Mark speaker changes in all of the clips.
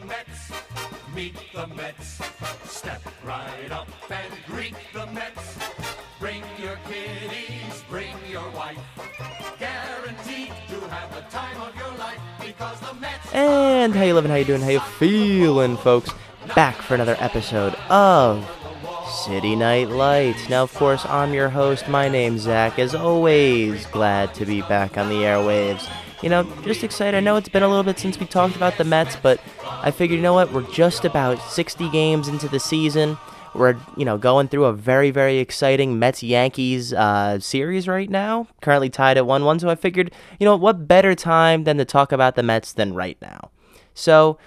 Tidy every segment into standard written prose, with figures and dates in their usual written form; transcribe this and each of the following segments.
Speaker 1: Mets, meet the Mets. Step right up and greet the Mets. Bring your kiddies, bring your wife. Guaranteed to have the time of your life because the Mets.
Speaker 2: And how you living, how you doing, how you feeling, folks? Back for another episode of City Night Lights. Now, of course, I'm your host. My name's Zach. As always, glad to be back on the airwaves. Just excited. I know it's been a little bit since we talked about the Mets, but I figured, you know what? We're just about 60 games into the season. We're, going through a very, very exciting Mets-Yankees series right now. Currently tied at 1-1, so I figured, what better time than to talk about the Mets than right now? So,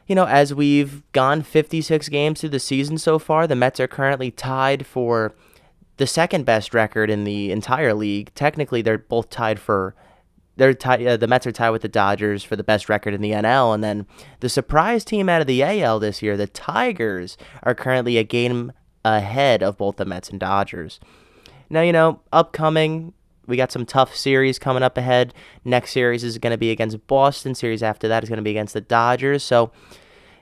Speaker 2: as we've gone 56 games through the season so far, the Mets are currently tied for the second best record in the entire league. Technically, they're both tied for... the Mets are tied with the Dodgers for the best record in the NL, and then the surprise team out of the AL this year, the Tigers, are currently a game ahead of both the Mets and Dodgers. Now, upcoming, we got some tough series coming up ahead. Next series is going to be against Boston. Series after that is going to be against the Dodgers. So,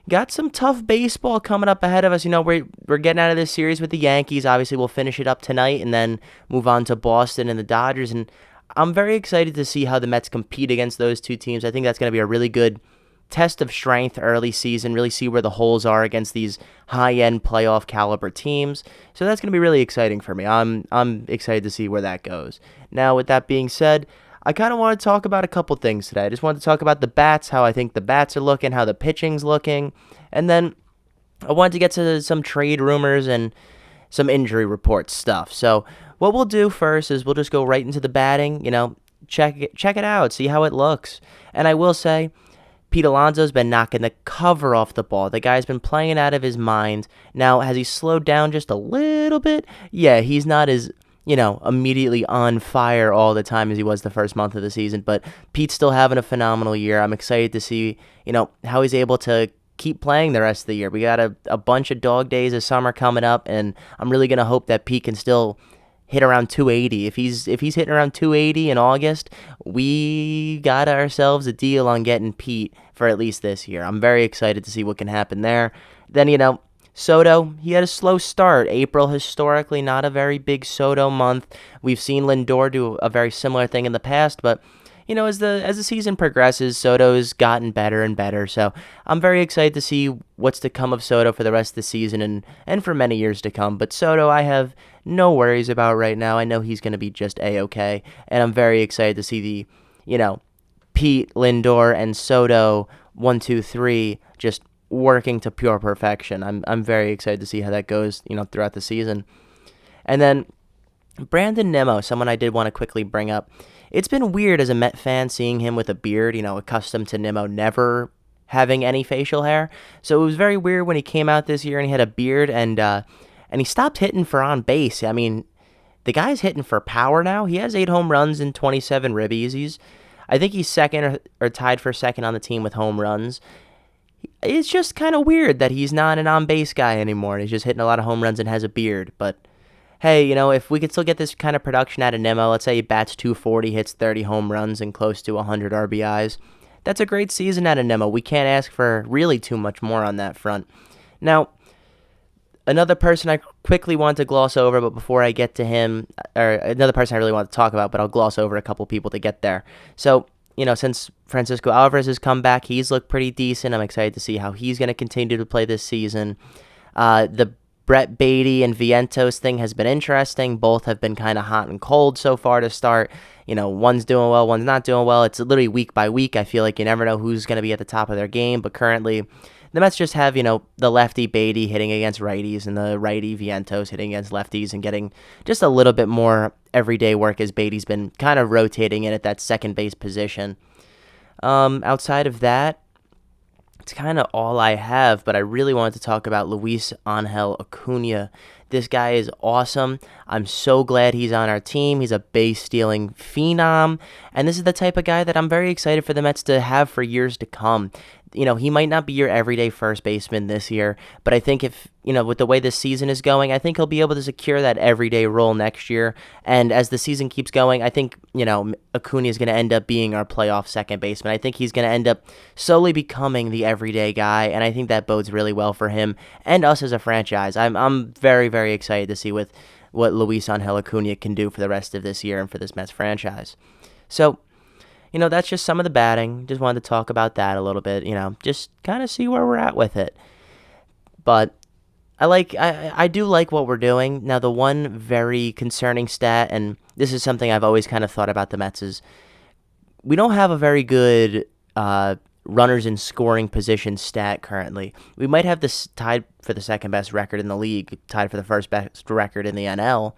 Speaker 2: got some tough baseball coming up ahead of us. We're getting out of this series with the Yankees. Obviously, we'll finish it up tonight and then move on to Boston and the Dodgers. And I'm very excited to see how the Mets compete against those two teams. I think that's going to be a really good test of strength early season, really see where the holes are against these high-end playoff caliber teams. So that's going to be really exciting for me. I'm excited to see where that goes. Now, with that being said, I kind of want to talk about a couple things today. I just wanted to talk about the bats, how I think the bats are looking, how the pitching's looking, and then I wanted to get to some trade rumors and some injury report stuff. So what we'll do first is we'll just go right into the batting, check it out, see how it looks. And I will say, Pete Alonso's been knocking the cover off the ball. The guy's been playing out of his mind. Now, has he slowed down just a little bit? Yeah, he's not as, immediately on fire all the time as he was the first month of the season, but Pete's still having a phenomenal year. I'm excited to see, how he's able to keep playing the rest of the year. We got a bunch of dog days of summer coming up, and I'm really going to hope that Pete can still hit around 280. If he's hitting around 280 in August, we got ourselves a deal on getting Pete for at least this year. I'm very excited to see what can happen there. Then, Soto, he had a slow start. April, historically, not a very big Soto month. We've seen Lindor do a very similar thing in the past, but as the season progresses, Soto's gotten better and better. So I'm very excited to see what's to come of Soto for the rest of the season and for many years to come. But Soto, I have no worries about right now. I know he's going to be just A-okay. And I'm very excited to see the, Pete, Lindor, and Soto 1, 2, 3 just working to pure perfection. I'm very excited to see how that goes, throughout the season. And then Brandon Nimmo, someone I did want to quickly bring up. It's been weird as a Met fan seeing him with a beard, accustomed to Nimmo never having any facial hair. So it was very weird when he came out this year and he had a beard and he stopped hitting for on base. I mean, the guy's hitting for power now. He has 8 home runs and 27 ribbies. I think he's second or tied for second on the team with home runs. It's just kind of weird that he's not an on-base guy anymore. He's just hitting a lot of home runs and has a beard, but hey, if we could still get this kind of production out of Nimmo, let's say he bats 240, hits 30 home runs and close to 100 RBIs, that's a great season out of Nimmo. We can't ask for really too much more on that front. Now, another person I quickly want to gloss over, but before I get to him, or another person I really want to talk about, but I'll gloss over a couple people to get there. So, since Francisco Alvarez has come back, he's looked pretty decent. I'm excited to see how he's going to continue to play this season. The Brett Beatty and Vientos thing has been interesting. Both have been kind of hot and cold so far to start. One's doing well, one's not doing well. It's literally week by week. I feel like you never know who's going to be at the top of their game. But currently, the Mets just have, the lefty Beatty hitting against righties and the righty Vientos hitting against lefties and getting just a little bit more everyday work as Beatty's been kind of rotating in at that second base position. Outside of that, it's kind of all I have, but I really wanted to talk about Luis Angel Acuna. This guy is awesome. I'm so glad he's on our team. He's a base-stealing phenom, and this is the type of guy that I'm very excited for the Mets to have for years to come. He might not be your everyday first baseman this year, but I think if, with the way this season is going, I think he'll be able to secure that everyday role next year. And as the season keeps going, I think, Acuna is going to end up being our playoff second baseman. I think he's going to end up slowly becoming the everyday guy, and I think that bodes really well for him and us as a franchise. I'm very, very excited to see what Luis Angel Acuna can do for the rest of this year and for this Mets franchise. So, that's just some of the batting. Just wanted to talk about that a little bit, just kind of see where we're at with it. But I do like what we're doing. Now, the one very concerning stat, and this is something I've always kind of thought about the Mets, is we don't have a very good runners in scoring position stat currently. We might have this tied for the second best record in the league, tied for the first best record in the NL.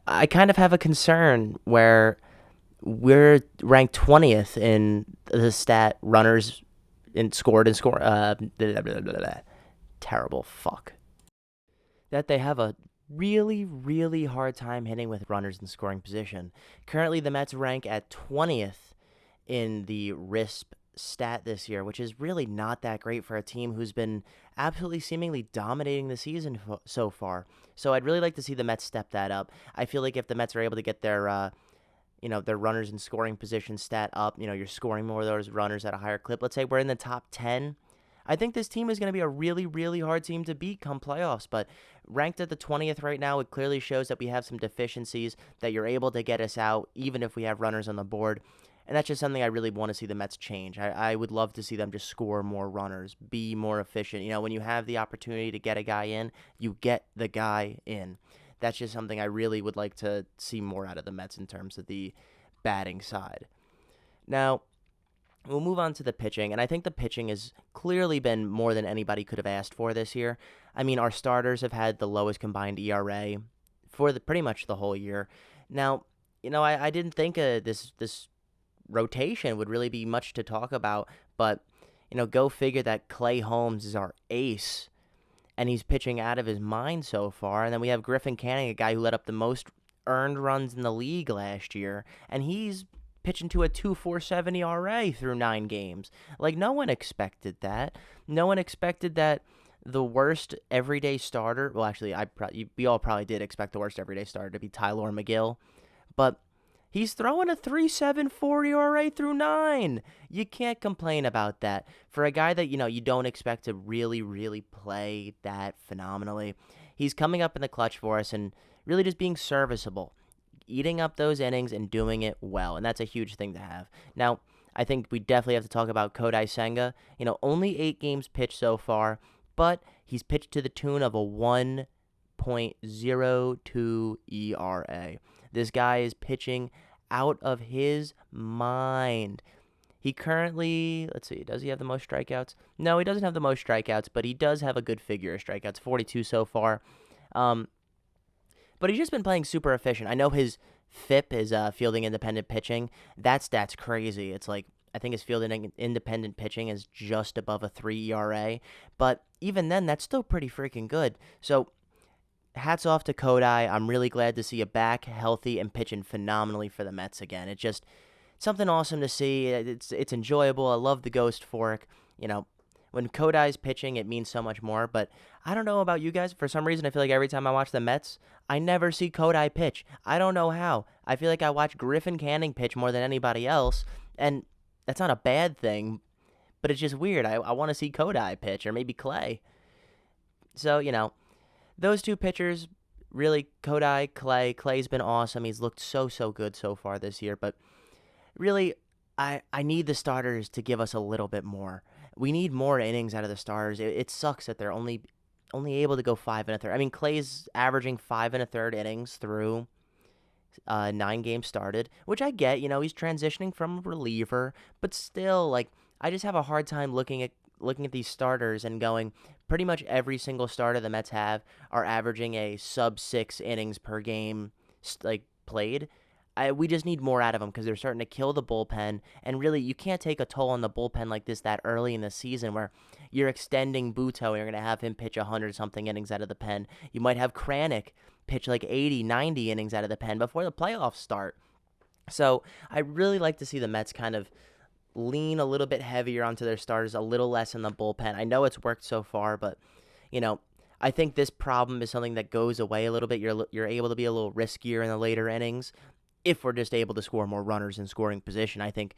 Speaker 2: I kind of have a concern where we're ranked 20th in the stat runners in scored and score. Terrible fuck. That they have a really, really hard time hitting with runners in scoring position. Currently, the Mets rank at 20th in the RISP stat this year, which is really not that great for a team who's been absolutely seemingly dominating the season so far. So I'd really like to see the Mets step that up. I feel like if the Mets are able to get their runners in scoring position stat up, you're scoring more of those runners at a higher clip. Let's say we're in the top 10. I think this team is going to be a really, really hard team to beat come playoffs, but ranked at the 20th right now, it clearly shows that we have some deficiencies, that you're able to get us out even if we have runners on the board. And that's just something I really want to see the Mets change. I would love to see them just score more runners, be more efficient. When you have the opportunity to get a guy in, you get the guy in. That's just something I really would like to see more out of the Mets in terms of the batting side. Now, we'll move on to the pitching, and I think the pitching has clearly been more than anybody could have asked for this year. I mean, our starters have had the lowest combined ERA for pretty much the whole year. Now, I didn't think this rotation would really be much to talk about, but, go figure that Clay Holmes is our ace, and he's pitching out of his mind so far. And then we have Griffin Canning, a guy who let up the most earned runs in the league last year, and he's pitching to a 2.47 ERA through 9 games. Like, no one expected that. No one expected that the worst everyday starter, well, actually, we all probably did expect the worst everyday starter to be Tyler McGill, but he's throwing a 3.74 ERA through 9. You can't complain about that. For a guy that, you don't expect to really, really play that phenomenally, he's coming up in the clutch for us and really just being serviceable, eating up those innings and doing it well, and that's a huge thing to have. Now, I think we definitely have to talk about Kodai Senga. Only 8 games pitched so far, but he's pitched to the tune of a 1.02 ERA. This guy is pitching out of his mind. He currently, let's see, does he have the most strikeouts? No, he doesn't have the most strikeouts, but he does have a good figure of strikeouts, 42 so far. But he's just been playing super efficient. I know his FIP is fielding independent pitching. That stat's crazy. It's like, I think his fielding independent pitching is just above a 3 ERA. But even then, that's still pretty freaking good. So, hats off to Kodai. I'm really glad to see you back, healthy, and pitching phenomenally for the Mets again. It's just something awesome to see. It's enjoyable. I love the ghost fork. When Kodai's pitching, it means so much more. But I don't know about you guys. For some reason, I feel like every time I watch the Mets, I never see Kodai pitch. I don't know how. I feel like I watch Griffin Canning pitch more than anybody else. And that's not a bad thing, but it's just weird. I want to see Kodai pitch, or maybe Clay. So, those two pitchers, really, Kodai, Clay. Clay's been awesome. He's looked so good so far this year. But really, I need the starters to give us a little bit more. We need more innings out of the starters. It sucks that they're only able to go 5 1/3. I mean, Clay's averaging 5 1/3 innings through 9 games started, which I get. He's transitioning from a reliever, but still, like, I just have a hard time looking at these starters and going, pretty much every single starter the Mets have are averaging a sub-6 innings per game, played. We just need more out of them because they're starting to kill the bullpen. And really, you can't take a toll on the bullpen like this that early in the season where you're extending Buto and you're going to have him pitch 100-something innings out of the pen. You might have Kranick pitch like 80, 90 innings out of the pen before the playoffs start. So I really like to see the Mets kind of lean a little bit heavier onto their starters, a little less in the bullpen. I know it's worked so far, but, you know, I think this problem is something that goes away a little bit. You're able to be a little riskier in the later innings if we're just able to score more runners in scoring position. I think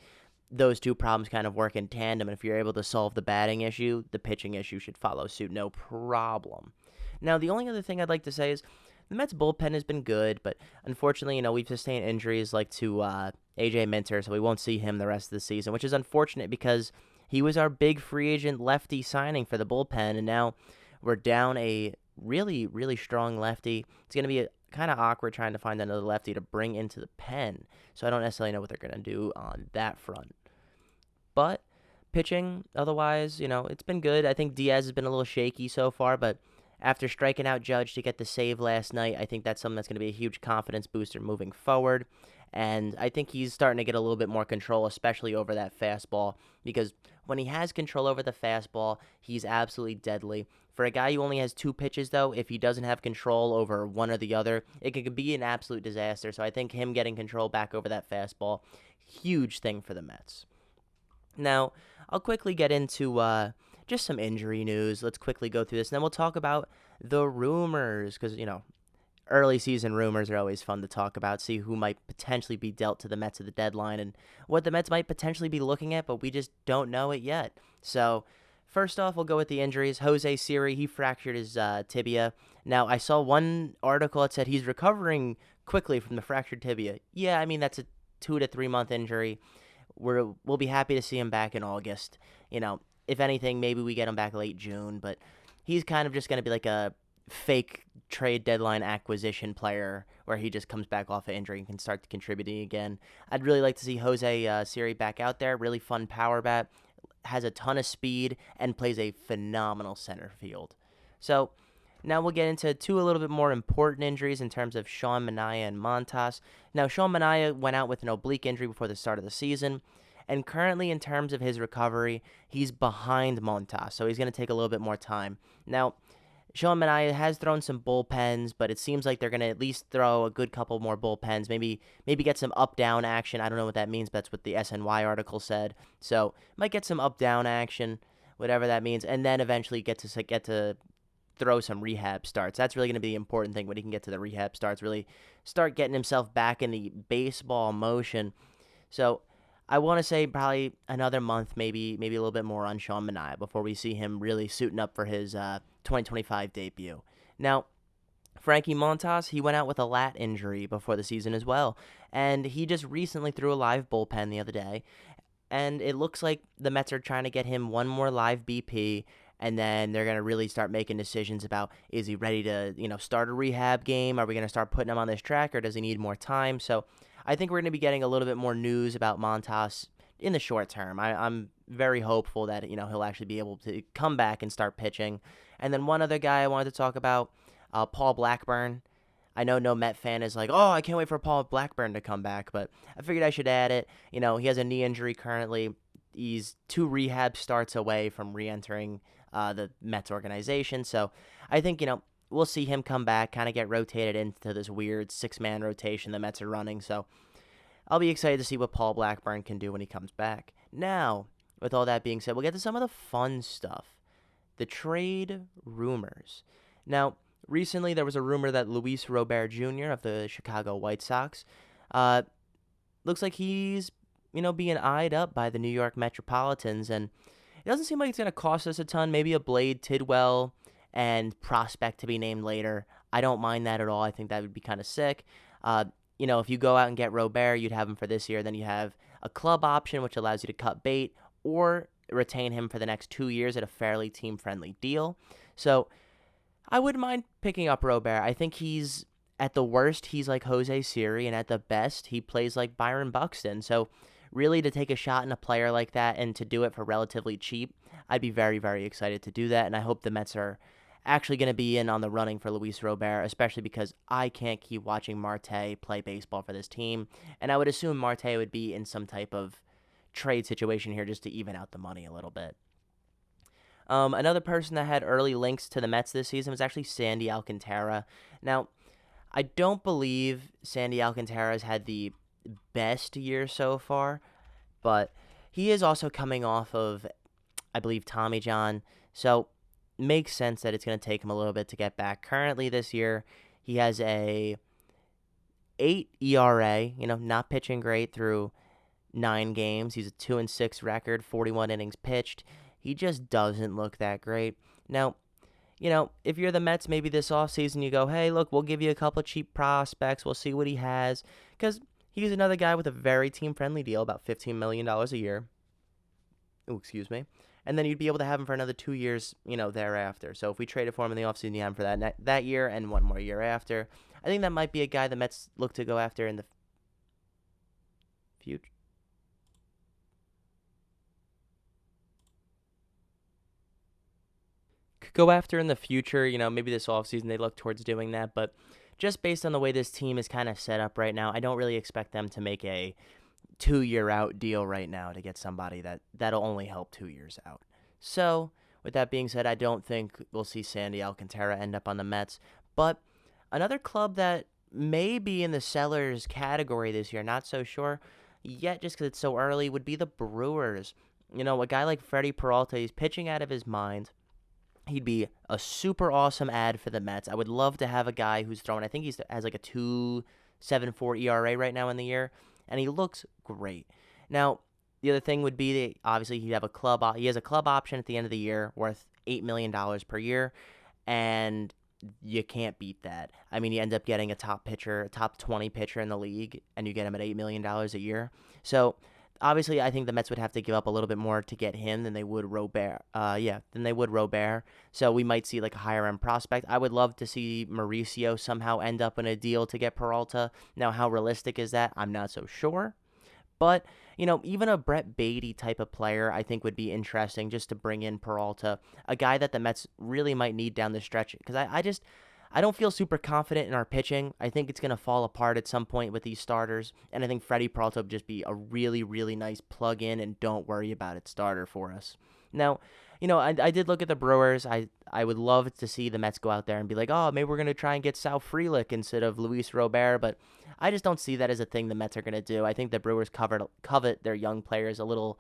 Speaker 2: those two problems kind of work in tandem, and if you're able to solve the batting issue, the pitching issue should follow suit, no problem. Now, the only other thing I'd like to say is the Mets bullpen has been good, but unfortunately, we've sustained injuries like to AJ Minter, so we won't see him the rest of the season, which is unfortunate because he was our big free agent lefty signing for the bullpen, and now we're down a really, really strong lefty. It's going to be kind of awkward trying to find another lefty to bring into the pen, so I don't necessarily know what they're going to do on that front. But pitching, otherwise, it's been good. I think Diaz has been a little shaky so far, but after striking out Judge to get the save last night, I think that's something that's going to be a huge confidence booster moving forward. And I think he's starting to get a little bit more control, especially over that fastball, because when he has control over the fastball, he's absolutely deadly. For a guy who only has 2 pitches, though, if he doesn't have control over one or the other, it can be an absolute disaster. So I think him getting control back over that fastball, huge thing for the Mets. Now, I'll quickly get into just some injury news. Let's quickly go through this, and then we'll talk about the rumors, because, early season rumors are always fun to talk about, see who might potentially be dealt to the Mets at the deadline and what the Mets might potentially be looking at, but we just don't know it yet. So, first off, we'll go with the injuries. Jose Siri, he fractured his tibia. Now, I saw one article that said he's recovering quickly from the fractured tibia. Yeah, I mean, that's a 2 to 3 month injury. We'll be happy to see him back in August. If anything, maybe we get him back late June, but he's kind of just going to be like a fake trade deadline acquisition player where he just comes back off of injury and can start contributing again. I'd really like to see Jose Siri back out there. Really fun power bat, has a ton of speed, and plays a phenomenal center field. So now we'll get into 2 a little bit more important injuries in terms of Sean Manaea and Montas. Now, Sean Manaea went out with an oblique injury before the start of the season, and currently in terms of his recovery, he's behind Montas, so he's going to take a little bit more time. Now, Sean Manaea has thrown some bullpens, but it seems like they're going to at least throw a good couple more bullpens, maybe get some up-down action. I don't know what that means, but that's what the SNY article said. So, might get some up-down action, whatever that means, and then eventually get to throw some rehab starts. That's really going to be the important thing when he can get to the rehab starts, really start getting himself back in the baseball motion. So I want to say probably another month, maybe a little bit more on Sean Manaea before we see him really suiting up for his 2025 debut. Now, Frankie Montas, he went out with a lat injury before the season as well, and he just recently threw a live bullpen the other day, and it looks like the Mets are trying to get him one more live BP, and then they're going to really start making decisions about, is he ready to, start a rehab game? Are we going to start putting him on this track, or does he need more time? So I think we're going to be getting a little bit more news about Montas in the short term. I'm very hopeful that, he'll actually be able to come back and start pitching. And then one other guy I wanted to talk about, Paul Blackburn. I know no Met fan is like, oh, I can't wait for Paul Blackburn to come back, but I figured I should add it. He has a knee injury currently. He's 2 rehab starts away from re-entering the Mets organization. So I think, we'll see him come back, kind of get rotated into this weird 6-man rotation the Mets are running. So I'll be excited to see what Paul Blackburn can do when he comes back. Now, with all that being said, we'll get to some of the fun stuff. The trade rumors. Now, recently there was a rumor that Luis Robert Jr. of the Chicago White Sox looks like he's, being eyed up by the New York Metropolitans, and it doesn't seem like it's going to cost us a ton. Maybe a Blade Tidwell and prospect to be named later. I don't mind that at all. I think that would be kind of sick. If you go out and get Robert, you'd have him for this year. Then you have a club option, which allows you to cut bait or retain him for the next 2 years at a fairly team-friendly deal. So I wouldn't mind picking up Robert. I think he's, at the worst, he's like Jose Siri, and at the best, he plays like Byron Buxton. So really, to take a shot in a player like that and to do it for relatively cheap, I'd be very, very excited to do that, and I hope the Mets are actually going to be in on the running for Luis Robert, especially because I can't keep watching Marte play baseball for this team, and I would assume Marte would be in some type of trade situation here just to even out the money a little bit. Another person that had early links to the Mets this season was actually Sandy Alcantara. Now, I don't believe Sandy Alcantara has had the best year so far, but he is also coming off of, I believe, Tommy John. So makes sense that it's going to take him a little bit to get back. Currently this year, he has a 8 ERA, not pitching great through 9 games. He's a 2-6 record, 41 innings pitched. He just doesn't look that great. Now, if you're the Mets, maybe this offseason you go, hey, look, we'll give you a couple of cheap prospects. We'll see what he has. Because he's another guy with a very team-friendly deal, about $15 million a year. Oh, excuse me. And then you'd be able to have him for another 2 years, thereafter. So if we traded for him in the offseason, you have him for that year and one more year after. I think that might be a guy the Mets look to go after in the future. Maybe this offseason they look towards doing that. But just based on the way this team is kind of set up right now, I don't really expect them to make a 2-year out deal right now to get somebody that'll only help 2 years out. So, with that being said, I don't think we'll see Sandy Alcantara end up on the Mets. But another club that may be in the sellers category this year, not so sure yet just because it's so early, would be the Brewers. A guy like Freddie Peralta, he's pitching out of his mind. He'd be a super awesome ad for the Mets. I would love to have a guy who's throwing, I think he has like a 2.74 ERA right now in the year, and he looks great. Now, the other thing would be that obviously he has a club option at the end of the year worth $8 million per year, and you can't beat that. I mean, you end up getting a top 20 pitcher in the league, and you get him at $8 million a year. So, obviously, I think the Mets would have to give up a little bit more to get him than they would Robert. So we might see like a higher end prospect. I would love to see Mauricio somehow end up in a deal to get Peralta. Now, how realistic is that? I'm not so sure. But, even a Brett Beatty type of player I think would be interesting just to bring in Peralta, a guy that the Mets really might need down the stretch. Because I don't feel super confident in our pitching. I think it's going to fall apart at some point with these starters. And I think Freddie Peralta would just be a really, really nice plug-in and don't worry about it starter for us. Now, I did look at the Brewers. I would love to see the Mets go out there and be like, oh, maybe we're going to try and get Sal Frelick instead of Luis Robert. But I just don't see that as a thing the Mets are going to do. I think the Brewers covet their young players a little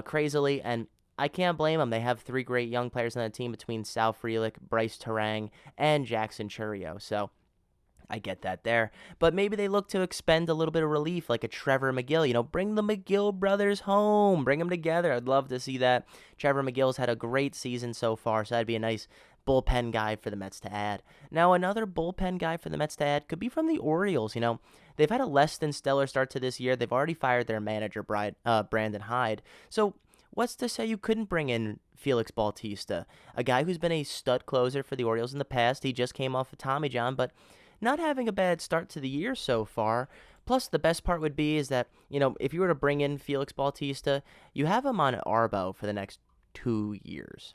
Speaker 2: crazily, and I can't blame them. They have 3 great young players on the team between Sal Frelick, Bryce Terang, and Jackson Chourio. So I get that there. But maybe they look to expend a little bit of relief like a Trevor McGill. Bring the McGill brothers home. Bring them together. I'd love to see that. Trevor McGill's had a great season so far, so that'd be a nice bullpen guy for the Mets to add. Now, another bullpen guy for the Mets to add could be from the Orioles. They've had a less than stellar start to this year. They've already fired their manager, Brandon Hyde. So what's to say you couldn't bring in Felix Bautista, a guy who's been a stud closer for the Orioles in the past? He just came off of Tommy John, but not having a bad start to the year so far. Plus, the best part would be is that, if you were to bring in Felix Bautista, you have him on Arbo for the next 2 years.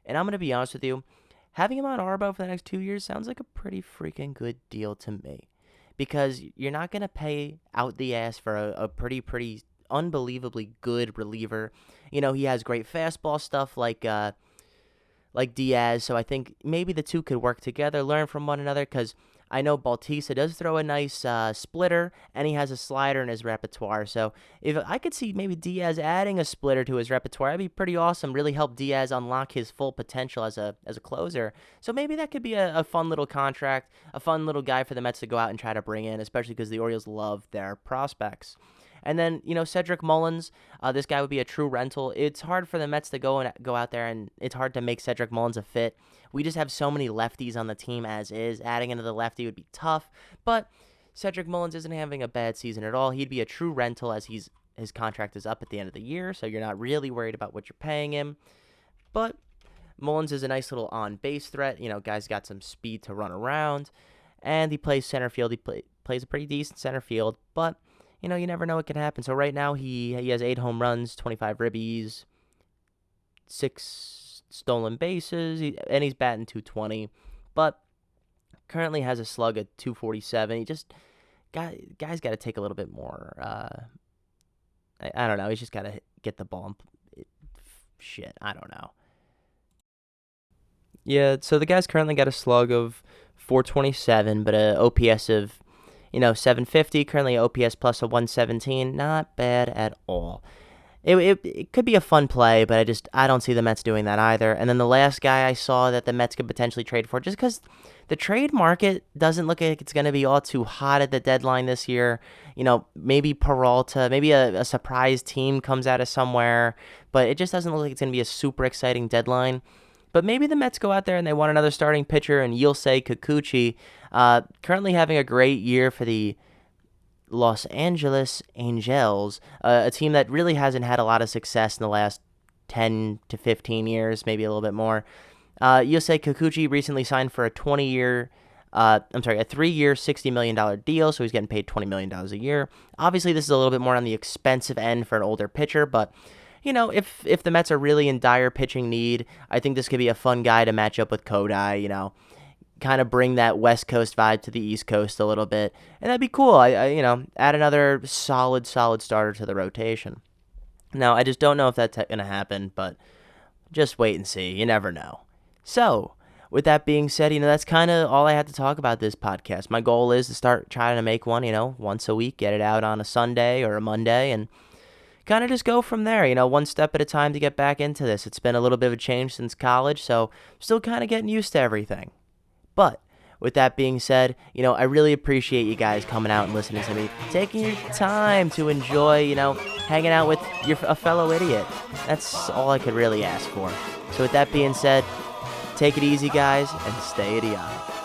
Speaker 2: And I'm going to be honest with you, having him on Arbo for the next 2 years sounds like a pretty freaking good deal to me. Because you're not going to pay out the ass for a pretty unbelievably good reliever. He has great fastball stuff like Diaz, so I think maybe the two could work together, learn from one another, because I know Bautista does throw a nice splitter, and he has a slider in his repertoire. So if I could see maybe Diaz adding a splitter to his repertoire, that'd be pretty awesome. Really help Diaz unlock his full potential as a closer. So maybe that could be a fun little contract, a fun little guy for the Mets to go out and try to bring in, especially because the Orioles love their prospects. And then, Cedric Mullins, this guy would be a true rental. It's hard for the Mets to go out there, and it's hard to make Cedric Mullins a fit. We just have so many lefties on the team as is. Adding into the lefty would be tough, but Cedric Mullins isn't having a bad season at all. He'd be a true rental as his contract is up at the end of the year, so you're not really worried about what you're paying him. But Mullins is a nice little on-base threat. Guy's got some speed to run around, and he plays center field. He plays a pretty decent center field, but you never know what can happen. So right now he has 8 home runs, 25 ribbies, 6 stolen bases, and he's batting .220, but currently has a slug of .247. Guy's got to take a little bit more. I don't know. He's just got to get the ball. I don't know. Yeah, so the guy's currently got a slug of .427, but a OPS of 750, currently OPS plus a 117, not bad at all. it could be a fun play, but I don't see the Mets doing that either. And then the last guy I saw that the Mets could potentially trade for, just because the trade market doesn't look like it's going to be all too hot at the deadline this year. Maybe Peralta, maybe a surprise team comes out of somewhere, but it just doesn't look like it's going to be a super exciting deadline. But maybe the Mets go out there and they want another starting pitcher, and Yusei Kikuchi, currently having a great year for the Los Angeles Angels, a team that really hasn't had a lot of success in the last 10 to 15 years, maybe a little bit more. Yusei Kikuchi recently signed for a 3-year, $60 million deal, so he's getting paid $20 million a year. Obviously, this is a little bit more on the expensive end for an older pitcher, but if the Mets are really in dire pitching need, I think this could be a fun guy to match up with Kodai, kind of bring that West Coast vibe to the East Coast a little bit, and that'd be cool. I add another solid starter to the rotation. Now, I just don't know if that's going to happen, but just wait and see. You never know. So, with that being said, that's kind of all I had to talk about this podcast. My goal is to start trying to make one, once a week, get it out on a Sunday or a Monday, and kind of just go from there, one step at a time to get back into this. It's been a little bit of a change since college, so still kind of getting used to everything. But with that being said, I really appreciate you guys coming out and listening to me, taking your time to enjoy, hanging out with a fellow idiot. That's all I could really ask for. So with that being said, take it easy, guys, and stay idiotic.